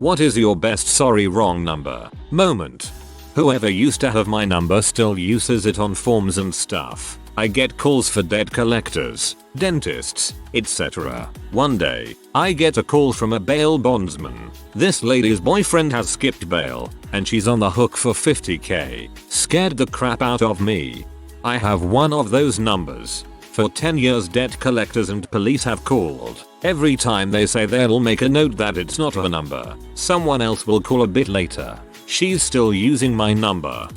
What is your best sorry wrong number moment? Whoever used to have my number still uses it on forms and stuff. I get calls for debt collectors, dentists, etc. One day, I get a call from a bail bondsman. This lady's boyfriend has skipped bail, and she's on the hook for $50k. Scared the crap out of me. I have one of those numbers. For 10 years debt collectors and police have called. Every time they say they'll make a note that it's not a number, someone else will call a bit later. She's still using my number.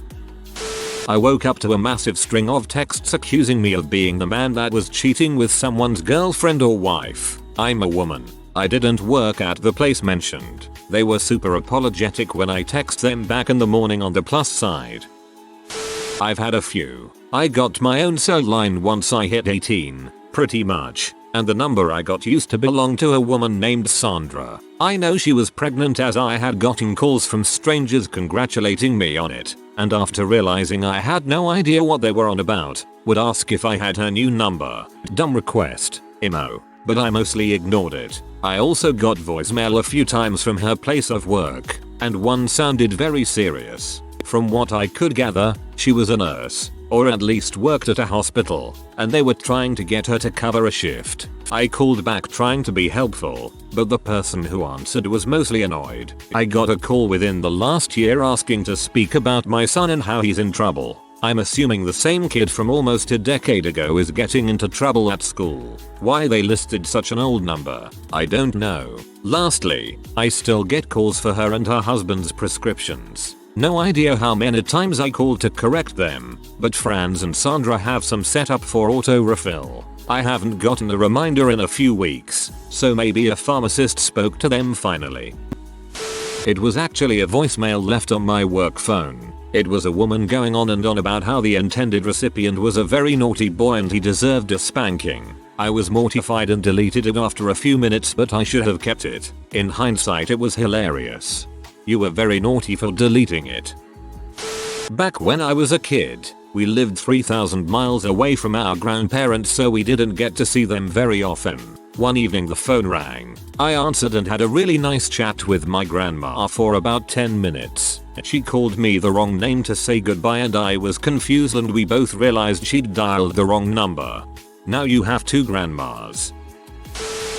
I woke up to a massive string of texts accusing me of being the man that was cheating with someone's girlfriend or wife. I'm a woman. I didn't work at the place mentioned. They were super apologetic when I text them back in the morning on the plus side. I've had a few. I got my own cell line once I hit 18, pretty much, and the number I got used to belong to a woman named Sandra. I know she was pregnant as I had gotten calls from strangers congratulating me on it, and after realizing I had no idea what they were on about, would ask if I had her new number. Dumb request, emo, but I mostly ignored it. I also got voicemail a few times from her place of work, and one sounded very serious. From what I could gather, she was a nurse, or at least worked at a hospital, and they were trying to get her to cover a shift. I called back trying to be helpful, but the person who answered was mostly annoyed. I got a call within the last year asking to speak about my son and how he's in trouble. I'm assuming the same kid from almost a decade ago is getting into trouble at school. Why they listed such an old number, I don't know. Lastly, I still get calls for her and her husband's prescriptions. No idea how many times I called to correct them, but Franz and Sandra have some set up for auto refill. I haven't gotten a reminder in a few weeks, so maybe a pharmacist spoke to them finally. It was actually a voicemail left on my work phone. It was a woman going on and on about how the intended recipient was a very naughty boy and he deserved a spanking. I was mortified and deleted it after a few minutes, but I should have kept it. In hindsight, it was hilarious. You were very naughty for deleting it. Back when I was a kid, we lived 3,000 miles away from our grandparents, so we didn't get to see them very often. One evening the phone rang. I answered and had a really nice chat with my grandma for about 10 minutes. She called me the wrong name to say goodbye and I was confused, and we both realized she'd dialed the wrong number. Now you have two grandmas.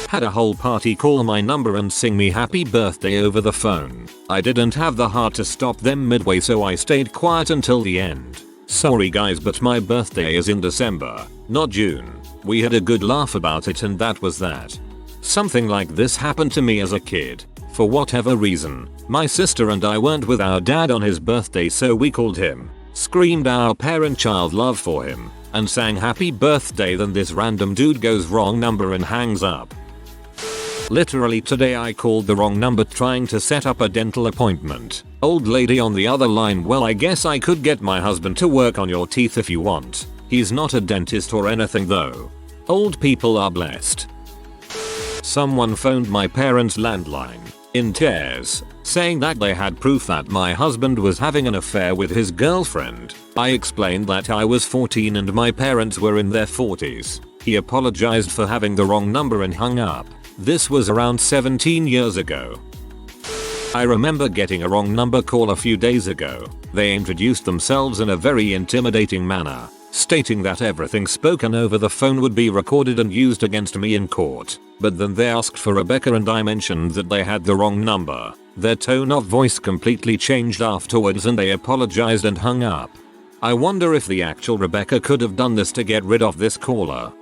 Had a whole party call my number and sing me happy birthday over the phone. I didn't have the heart to stop them midway, so I stayed quiet until the end. Sorry guys, but my birthday is in December, not June. We had a good laugh about it and that was that. Something like this happened to me as a kid. For whatever reason, my sister and I weren't with our dad on his birthday, so we called him, screamed our parent-child love for him, and sang happy birthday. Then this random dude goes wrong number and hangs up. Literally today I called the wrong number trying to set up a dental appointment. Old lady on the other line, well I guess I could get my husband to work on your teeth if you want. He's not a dentist or anything though. Old people are blessed. Someone phoned my parents' landline, in tears, saying that they had proof that my husband was having an affair with his girlfriend. I explained that I was 14 and my parents were in their 40s. He apologized for having the wrong number and hung up. This was around 17 years ago. I remember getting a wrong number call a few days ago. They introduced themselves in a very intimidating manner, stating that everything spoken over the phone would be recorded and used against me in court. But then they asked for Rebecca and I mentioned that they had the wrong number. Their tone of voice completely changed afterwards and they apologized and hung up. I wonder if the actual Rebecca could have done this to get rid of this caller.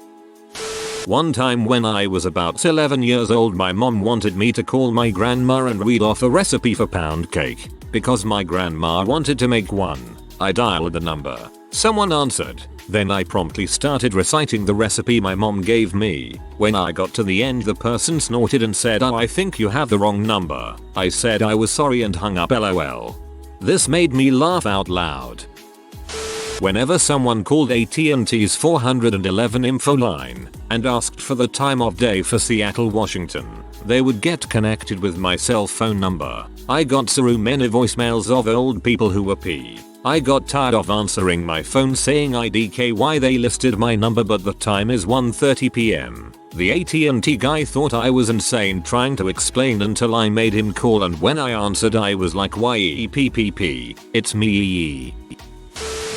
One time when I was about 11 years old, my mom wanted me to call my grandma and read off a recipe for pound cake, because my grandma wanted to make one. I dialed the number. Someone answered. Then I promptly started reciting the recipe my mom gave me. When I got to the end, the person snorted and said, "Oh, I think you have the wrong number." I said I was sorry and hung up, LOL. This made me laugh out loud. Whenever someone called AT&T's 411 info line and asked for the time of day for Seattle, Washington, they would get connected with my cell phone number. I got so many voicemails of old people who were I got tired of answering my phone saying IDK why they listed my number but the time is 1:30 PM. The AT&T guy thought I was insane trying to explain until I made him call, and when I answered I was like, YEPPP, it's me.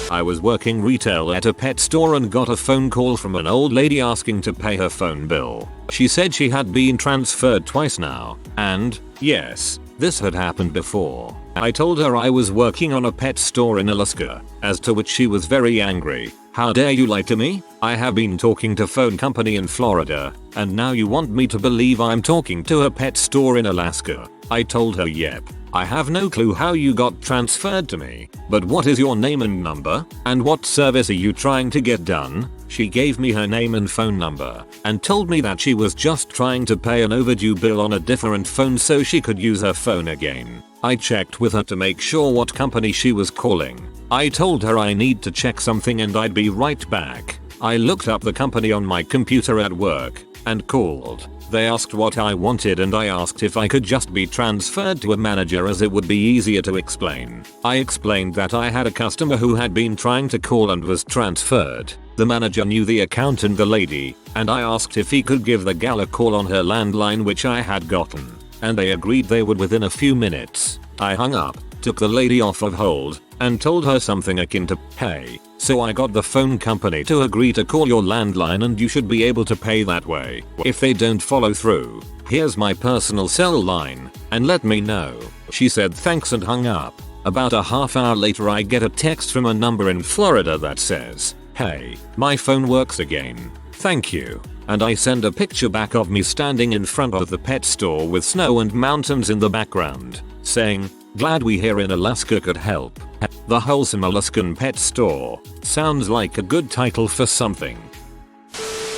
I was working retail at a pet store and got a phone call from an old lady asking to pay her phone bill. She said she had been transferred twice now, and, yes, this had happened before. I told her I was working on a pet store in Alaska, as to which she was very angry. How dare you lie to me? I have been talking to phone company in Florida, and now you want me to believe I'm talking to a pet store in Alaska. I told her yep. I have no clue how you got transferred to me, but what is your name and number, and what service are you trying to get done? She gave me her name and phone number, and told me that she was just trying to pay an overdue bill on a different phone so she could use her phone again. I checked with her to make sure what company she was calling. I told her I need to check something and I'd be right back. I looked up the company on my computer at work, and called. They asked what I wanted and I asked if I could just be transferred to a manager as it would be easier to explain. I explained that I had a customer who had been trying to call and was transferred. The manager knew the account and the lady, and I asked if he could give the gal a call on her landline, which I had gotten, and they agreed they would within a few minutes. I hung up, took the lady off of hold, and told her something akin to, "Hey, so I got the phone company to agree to call your landline and you should be able to pay that way. If they don't follow through, here's my personal cell line, and let me know." She said thanks and hung up. About a half hour later I get a text from a number in Florida that says, "Hey, my phone works again. Thank you." And I send a picture back of me standing in front of the pet store with snow and mountains in the background, saying, "Glad we here in Alaska could help." The Wholesome Alaskan Pet Store sounds like a good title for something.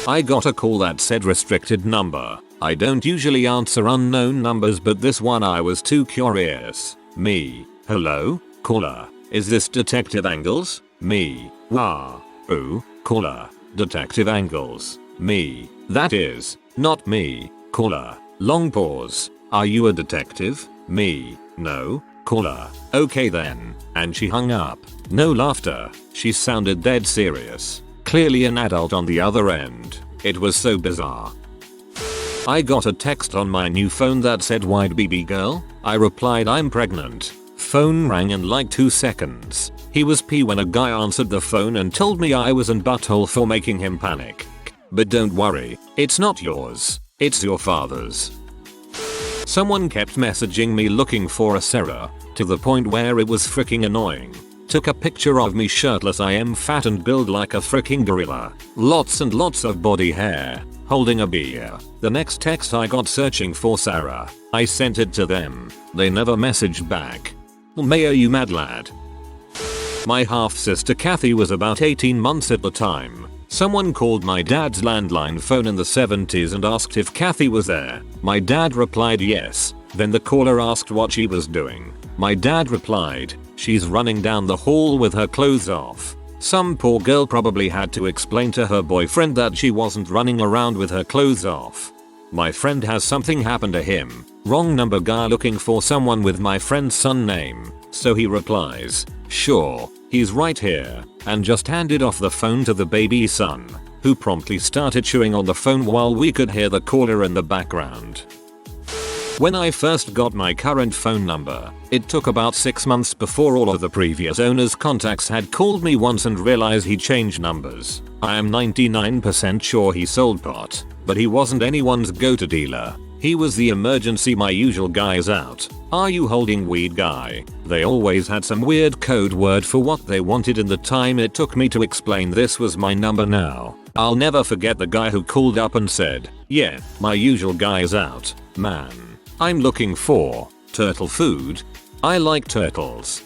I got a call that said restricted number. I don't usually answer unknown numbers, but this one I was too curious. Me. Hello? Caller. Is this Detective Angles? Me. Wah. Ooh. Caller. Detective Angles. Me. That is. Not me. Caller. Long pause. Are you a detective? Me. No. Caller. Okay then. And she hung up. No laughter. She sounded dead serious. Clearly an adult on the other end. It was so bizarre. I got a text on my new phone that said, "Wide BB girl?" I replied, "I'm pregnant." Phone rang in like 2 seconds. He was pee when a guy answered the phone and told me I was in butthole for making him panic. But don't worry, it's not yours. It's your father's. Someone kept messaging me looking for a Sarah, to the point where it was freaking annoying. Took a picture of me shirtless. I am fat and build like a freaking gorilla. Lots and lots of body hair. Holding a beer. The next text I got searching for Sarah. I sent it to them. They never messaged back. May you mad lad. My half-sister Kathy was about 18 months at the time. Someone called my dad's landline phone in the 70s and asked if Kathy was there. My dad replied yes. Then the caller asked what she was doing. My dad replied, "She's running down the hall with her clothes off." Some poor girl probably had to explain to her boyfriend that she wasn't running around with her clothes off. My friend has something happen to him. Wrong number guy looking for someone with my friend's son name. So he replies, "Sure, he's right here," and just handed off the phone to the baby son, who promptly started chewing on the phone while we could hear the caller in the background. When I first got my current phone number, it took about 6 months before all of the previous owner's contacts had called me once and realized he changed numbers. I am 99% sure he sold pot, but he wasn't anyone's go-to dealer. He was the emergency my usual guy's out. Are you holding weed guy? They always had some weird code word for what they wanted, in the time it took me to explain this was my number now. I'll never forget the guy who called up and said, "Yeah, my usual guy's out, man. I'm looking for turtle food. I like turtles."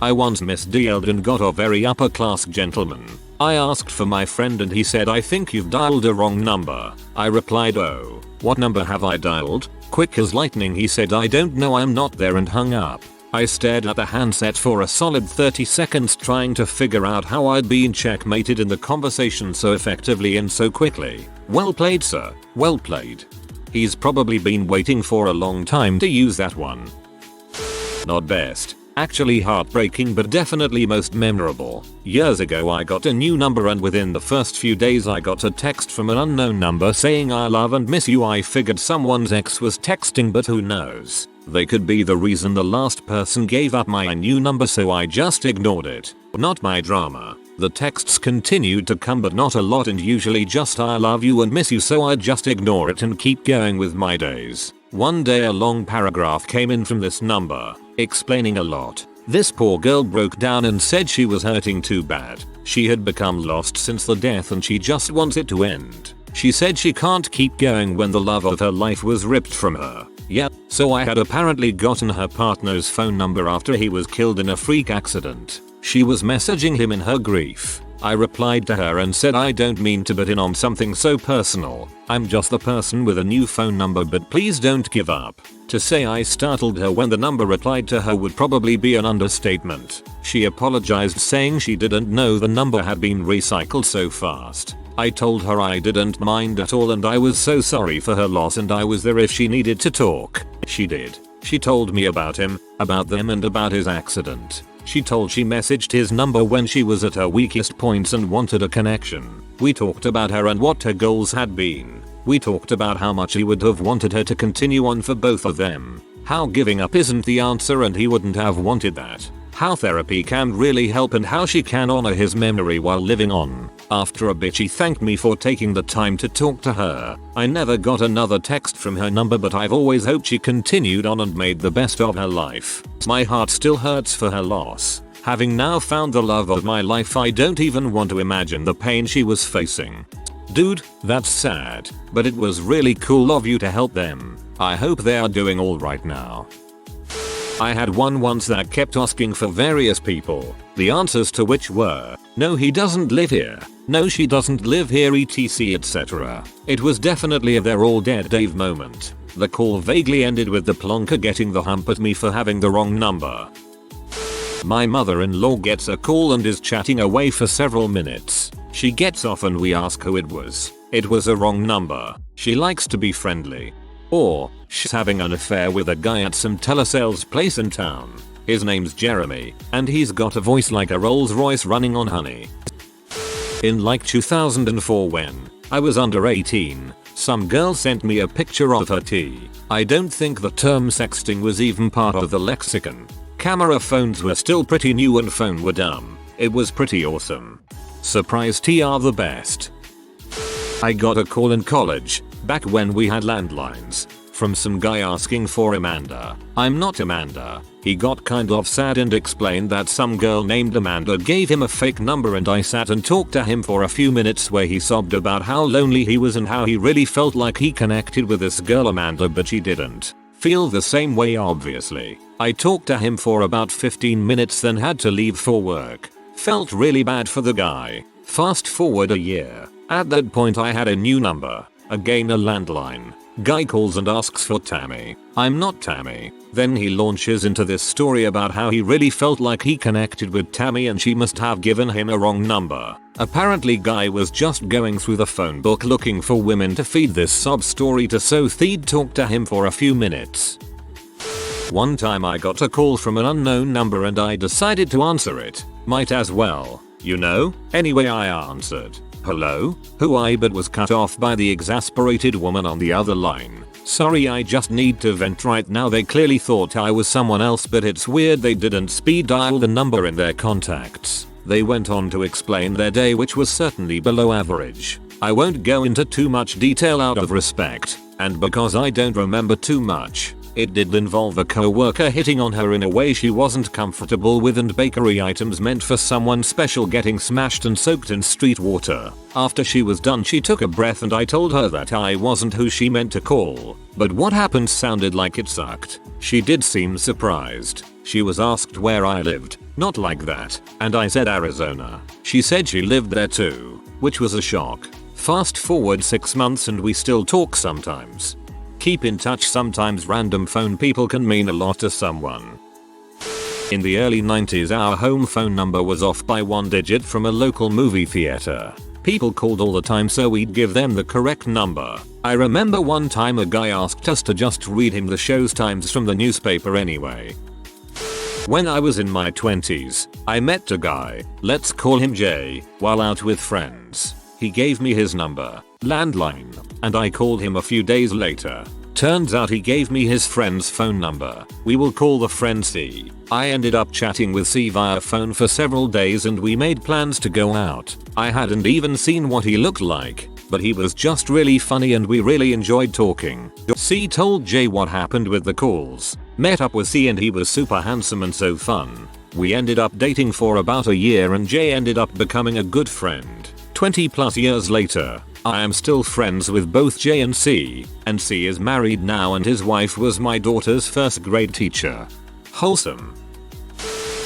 I once misdialed and got a very upper class gentleman. I asked for my friend and he said, "I think you've dialed a wrong number." I replied, "Oh, what number have I dialed?" Quick as lightning he said, "I don't know, I'm not there," and hung up. I stared at the handset for a solid 30 seconds trying to figure out how I'd been checkmated in the conversation so effectively and so quickly. Well played, sir. Well played. He's probably been waiting for a long time to use that one. Not best. Actually heartbreaking but definitely most memorable. Years ago I got a new number and within the first few days I got a text from an unknown number saying I love and miss you. I figured someone's ex was texting, but who knows? They could be the reason the last person gave up my new number, so I just ignored it. Not my drama. The texts continued to come but not a lot, and usually just I love you and miss you, so I just ignore it and keep going with my days. One day a long paragraph came in from this number, explaining a lot. This poor girl broke down and said she was hurting too bad. She had become lost since the death and she just wants it to end. She said she can't keep going when the love of her life was ripped from her. Yeah, so I had apparently gotten her partner's phone number after he was killed in a freak accident. She was messaging him in her grief. I replied to her and said I don't mean to butt in on something so personal. I'm just the person with a new phone number, but please don't give up. To say I startled her when the number replied to her would probably be an understatement. She apologized, saying she didn't know the number had been recycled so fast. I told her I didn't mind at all and I was so sorry for her loss and I was there if she needed to talk. She did. She told me about him, about them and about his accident. She told she messaged his number when she was at her weakest points and wanted a connection. We talked about her and what her goals had been. We talked about how much he would have wanted her to continue on for both of them. How giving up isn't the answer and he wouldn't have wanted that. How therapy can really help and how she can honor his memory while living on. After a bit she thanked me for taking the time to talk to her. I never got another text from her number, but I've always hoped she continued on and made the best of her life. My heart still hurts for her loss. Having now found the love of my life, I don't even want to imagine the pain she was facing. Dude, that's sad, but it was really cool of you to help them. I hope they are doing alright now. I had one once that kept asking for various people, the answers to which were, no he doesn't live here, no she doesn't live here etc etc. It was definitely a they're all dead Dave moment. The call vaguely ended with the plonker getting the hump at me for having the wrong number. My mother-in-law gets a call and is chatting away for several minutes. She gets off and we ask who it was. It was a wrong number. She likes to be friendly. Or, she's having an affair with a guy at some telesales place in town. His name's Jeremy, and he's got a voice like a Rolls Royce running on honey. In like 2004 when I was under 18, some girl sent me a picture of her tea. I don't think the term sexting was even part of the lexicon. Camera phones were still pretty new and phone were dumb. It was pretty awesome. Surprise tea are the best. I got a call in college, back when we had landlines, from some guy asking for Amanda. I'm not Amanda. He got kind of sad and explained that some girl named Amanda gave him a fake number, and I sat and talked to him for a few minutes where he sobbed about how lonely he was and how he really felt like he connected with this girl Amanda, but she didn't feel the same way obviously. I talked to him for about 15 minutes then had to leave for work. Felt really bad for the guy. Fast forward a year. At that point I had a new number. Again a landline. Guy calls and asks for Tammy. I'm not Tammy. Then he launches into this story about how he really felt like he connected with Tammy and she must have given him a wrong number. Apparently Guy was just going through the phone book looking for women to feed this sob story to, so he'd talk to him for a few minutes. One time I got a call from an unknown number and I decided to answer it. Might as well, you know? Anyway I answered. Hello? Who I but was cut off by the exasperated woman on the other line. Sorry, I just need to vent right now. They clearly thought I was someone else, but it's weird they didn't speed dial the number in their contacts. They went on to explain their day, which was certainly below average. I won't go into too much detail out of respect, and because I don't remember too much. It did involve a co-worker hitting on her in a way she wasn't comfortable with and bakery items meant for someone special getting smashed and soaked in street water. After she was done she took a breath and I told her that I wasn't who she meant to call. But what happened sounded like it sucked. She did seem surprised. She was asked where I lived. Not like that. And I said Arizona. She said she lived there too, which was a shock. Fast forward 6 months and we still talk sometimes. Keep in touch. Sometimes random phone people can mean a lot to someone. In the early 90s our home phone number was off by 1 digit from a local movie theater. People called all the time so we'd give them the correct number. I remember one time a guy asked us to just read him the show's times from the newspaper anyway. When I was in my 20s, I met a guy, let's call him Jay, while out with friends. He gave me his number, landline, and I called him a few days later. Turns out he gave me his friend's phone number. We will call the friend C. I ended up chatting with C via phone for several days and we made plans to go out. I hadn't even seen what he looked like, but he was just really funny and we really enjoyed talking. C told Jay what happened with the calls. Met up with C and he was super handsome and so fun. We ended up dating for about a year and Jay ended up becoming a good friend. 20 plus years later, I am still friends with both Jay and C is married now and his wife was my daughter's first grade teacher. Wholesome.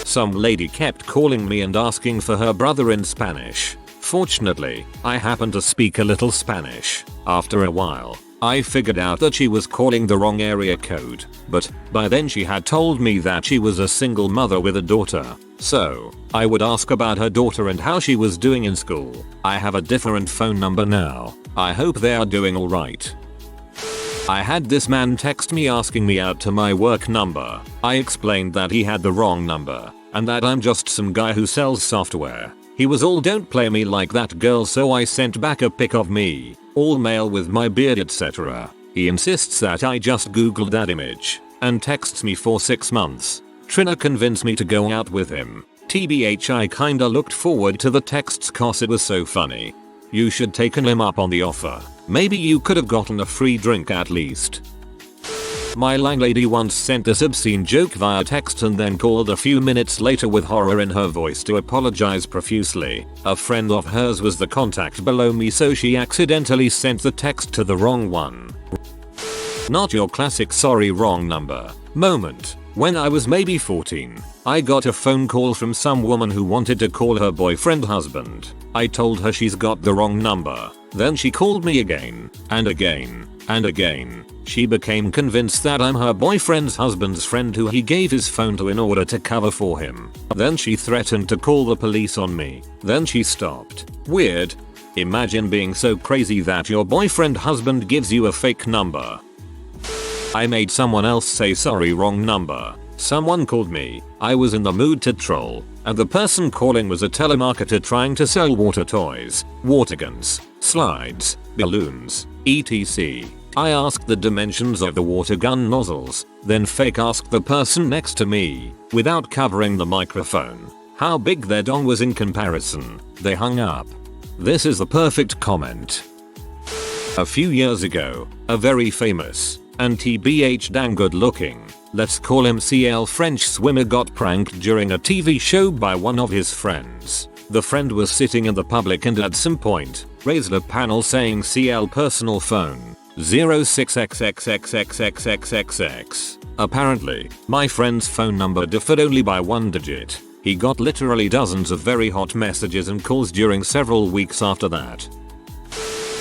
Some lady kept calling me and asking for her brother in Spanish. Fortunately, I happen to speak a little Spanish. After a while, I figured out that she was calling the wrong area code, but by then she had told me that she was a single mother with a daughter. So, I would ask about her daughter and how she was doing in school. I have a different phone number now. I hope they are doing alright. I had this man text me asking me out to my work number. I explained that he had the wrong number, and that I'm just some guy who sells software. He was all don't play me like that girl, so I sent back a pic of me, all male with my beard etc. He insists that I just googled that image, and texts me for 6 months. Trina convinced me to go out with him. TBH I kinda looked forward to the texts cause it was so funny. You should taken him up on the offer. Maybe you could have gotten a free drink at least. My landlady once sent this obscene joke via text and then called a few minutes later with horror in her voice to apologize profusely. A friend of hers was the contact below me, so she accidentally sent the text to the wrong one. Not your classic sorry wrong number moment. When I was maybe 14, I got a phone call from some woman who wanted to call her boyfriend husband. I told her she's got the wrong number. Then she called me again, and again, and again. She became convinced that I'm her boyfriend's husband's friend who he gave his phone to in order to cover for him. Then she threatened to call the police on me. Then she stopped. Weird. Imagine being so crazy that your boyfriend husband gives you a fake number. I made someone else say sorry wrong number. Someone called me. I was in the mood to troll, and the person calling was a telemarketer trying to sell water toys, water guns, slides, balloons, etc. I asked the dimensions of the water gun nozzles, then fake asked the person next to me, without covering the microphone, how big their dong was in comparison. They hung up. This is the perfect comment. A few years ago, a very famous, and TBH dang good looking, let's call him CL French swimmer got pranked during a TV show by one of his friends. The friend was sitting in the public and at some point, raised a panel saying CL personal phone 06xxxxxxxxx. Apparently, my friend's phone number differed only by 1 digit. He got literally dozens of very hot messages and calls during several weeks after that.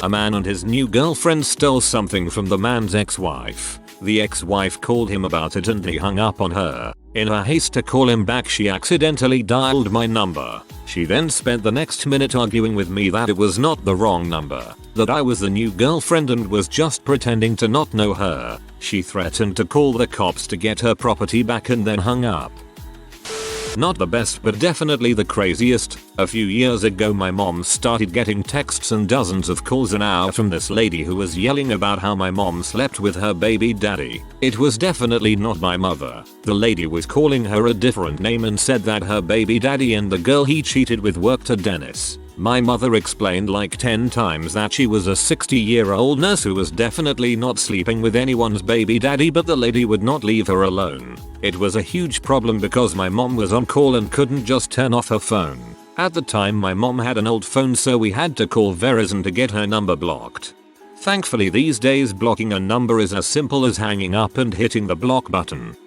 A man and his new girlfriend stole something from the man's ex-wife. The ex-wife called him about it and he hung up on her. In her haste to call him back, she accidentally dialed my number. She then spent the next minute arguing with me that it was not the wrong number, that I was the new girlfriend and was just pretending to not know her. She threatened to call the cops to get her property back and then hung up. Not the best, but definitely the craziest. A few years ago my mom started getting texts and dozens of calls an hour from this lady who was yelling about how my mom slept with her baby daddy. It was definitely not my mother. The lady was calling her a different name and said that her baby daddy and the girl he cheated with worked at Dennis. My mother explained like 10 times that she was a 60-year-old nurse who was definitely not sleeping with anyone's baby daddy, but the lady would not leave her alone. It was a huge problem because my mom was on call and couldn't just turn off her phone. At the time my mom had an old phone, so we had to call Verizon to get her number blocked. Thankfully these days blocking a number is as simple as hanging up and hitting the block button.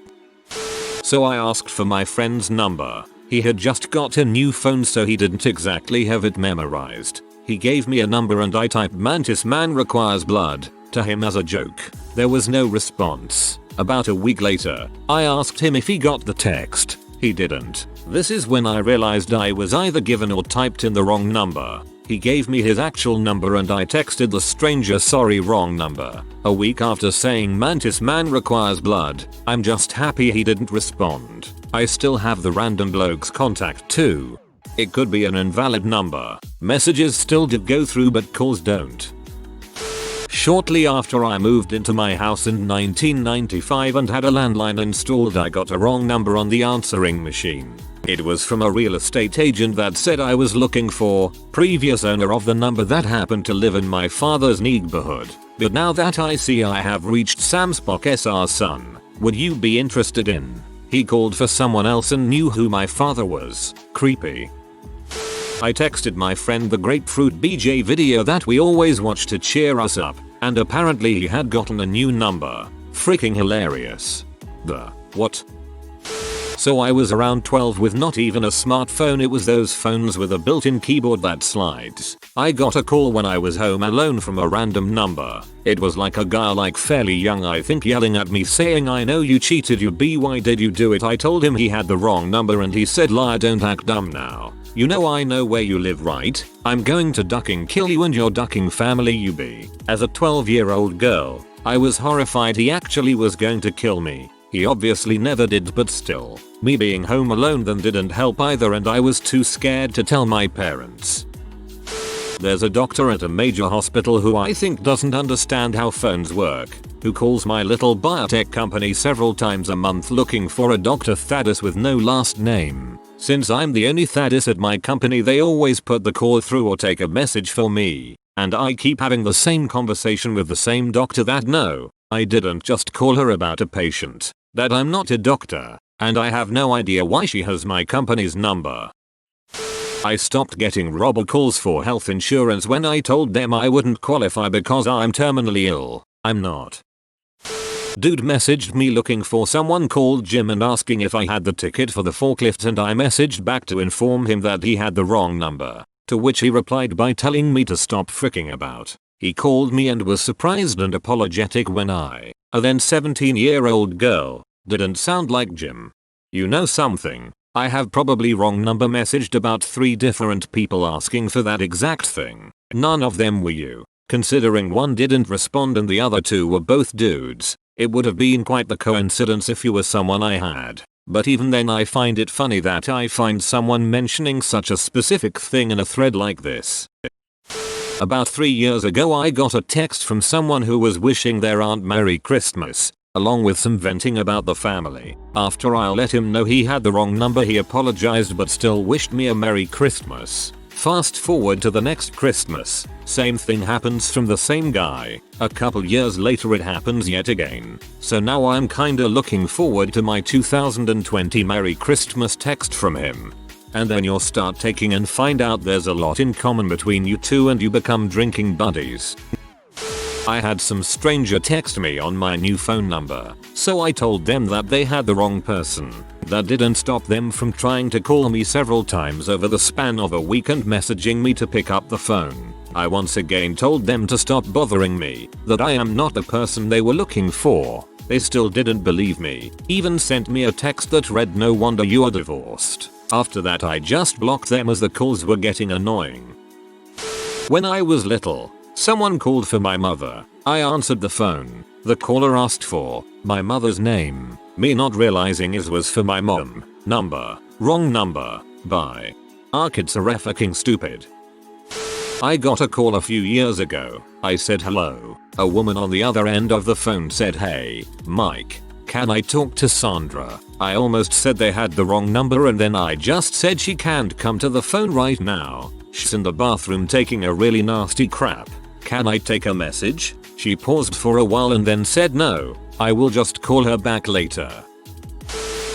So I asked for my friend's number. He had just got a new phone, so he didn't exactly have it memorized. He gave me a number and I typed "Mantis man requires blood" to him as a joke. There was no response. About a week later, I asked him if he got the text. He didn't. This is when I realized I was either given or typed in the wrong number. He gave me his actual number and I texted the stranger sorry wrong number. A week after saying Mantis Man requires blood, I'm just happy he didn't respond. I still have the random bloke's contact too. It could be an invalid number. Messages still did go through but calls don't. Shortly after I moved into my house in 1995 and had a landline installed, I got a wrong number on the answering machine. It was from a real estate agent that said I was looking for previous owner of the number that happened to live in my father's neighborhood. But now that I see I have reached Sam Spock SR's son, would you be interested in? He called for someone else and knew who my father was. Creepy. I texted my friend the Grapefruit BJ video that we always watch to cheer us up, and apparently he had gotten a new number. Freaking hilarious. The what? So I was around 12 with not even a smartphone. It was those phones with a built-in keyboard that slides. I got a call when I was home alone from a random number. It was like a guy like fairly young I think yelling at me saying I know you cheated you b why did you do it. I told him he had the wrong number and he said liar don't act dumb now. You know I know where you live right? I'm going to ducking kill you and your ducking family you be. As a 12-year-old girl, I was horrified he actually was going to kill me. He obviously never did but still. Me being home alone then didn't help either and I was too scared to tell my parents. There's a doctor at a major hospital who I think doesn't understand how phones work, who calls my little biotech company several times a month looking for a Dr. Thaddeus with no last name. Since I'm the only Thaddeus at my company they always put the call through or take a message for me, and I keep having the same conversation with the same doctor that no, I didn't just call her about a patient, that I'm not a doctor, and I have no idea why she has my company's number. I stopped getting robocalls for health insurance when I told them I wouldn't qualify because I'm terminally ill. I'm not. Dude messaged me looking for someone called Jim and asking if I had the ticket for the forklift and I messaged back to inform him that he had the wrong number, to which he replied by telling me to stop freaking about. He called me and was surprised and apologetic when I, a then 17-year-old girl, didn't sound like Jim. You know something? I have probably wrong number messaged about 3 different people asking for that exact thing. None of them were you. Considering one didn't respond and the other 2 were both dudes, it would have been quite the coincidence if you were someone I had. But even then I find it funny that I find someone mentioning such a specific thing in a thread like this. About 3 years ago I got a text from someone who was wishing their aunt Merry Christmas, along with some venting about the family. After I let him know he had the wrong number he apologized but still wished me a Merry Christmas. Fast forward to the next Christmas, same thing happens from the same guy. A couple years later it happens yet again. So now I'm kinda looking forward to my 2020 Merry Christmas text from him. And then you'll start taking and find out there's a lot in common between you two and you become drinking buddies. I had some stranger text me on my new phone number, so I told them that they had the wrong person. That didn't stop them from trying to call me several times over the span of a week and messaging me to pick up the phone. I once again told them to stop bothering me, that I am not the person they were looking for. They still didn't believe me, even sent me a text that read no wonder you are divorced. After that I just blocked them as the calls were getting annoying. When I was little, someone called for my mother. I answered the phone. The caller asked for my mother's name, me not realizing it was for my mom. Number. Wrong number. Bye. Our kids are fucking stupid. I got a call a few years ago. I said hello. A woman on the other end of the phone said hey, Mike. Can I talk to Sandra? I almost said they had the wrong number and then I just said she can't come to the phone right now. She's in the bathroom taking a really nasty crap. Can I take a message? She paused for a while and then said no, I will just call her back later.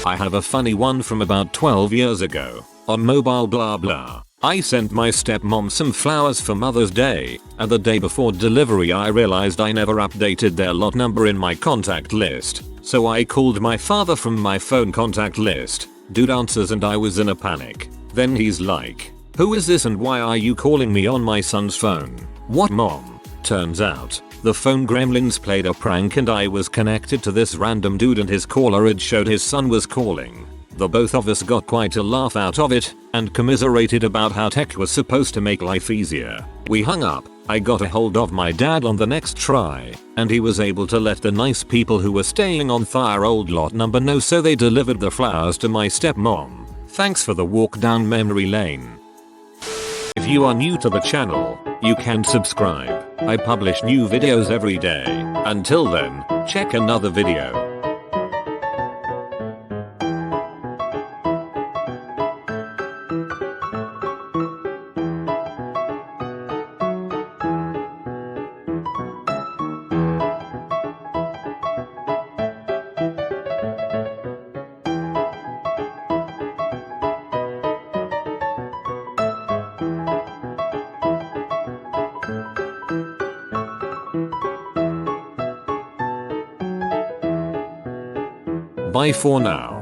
I have a funny one from about 12 years ago. On mobile blah blah. I sent my stepmom some flowers for Mother's Day, and the day before delivery I realized I never updated their lot number in my contact list. So I called my father from my phone contact list. Dude answers and I was in a panic. Then he's like, who is this and why are you calling me on my son's phone? What mom? Turns out, the phone gremlins played a prank and I was connected to this random dude and his caller ID showed his son was calling. The both of us got quite a laugh out of it and commiserated about how tech was supposed to make life easier. We hung up. I got a hold of my dad on the next try, and he was able to let the nice people who were staying on Fire Old Lot number know, so they delivered the flowers to my stepmom. Thanks for the walk down memory lane. If you are new to the channel, you can subscribe. I publish new videos every day. Until then, check another video. Bye for now.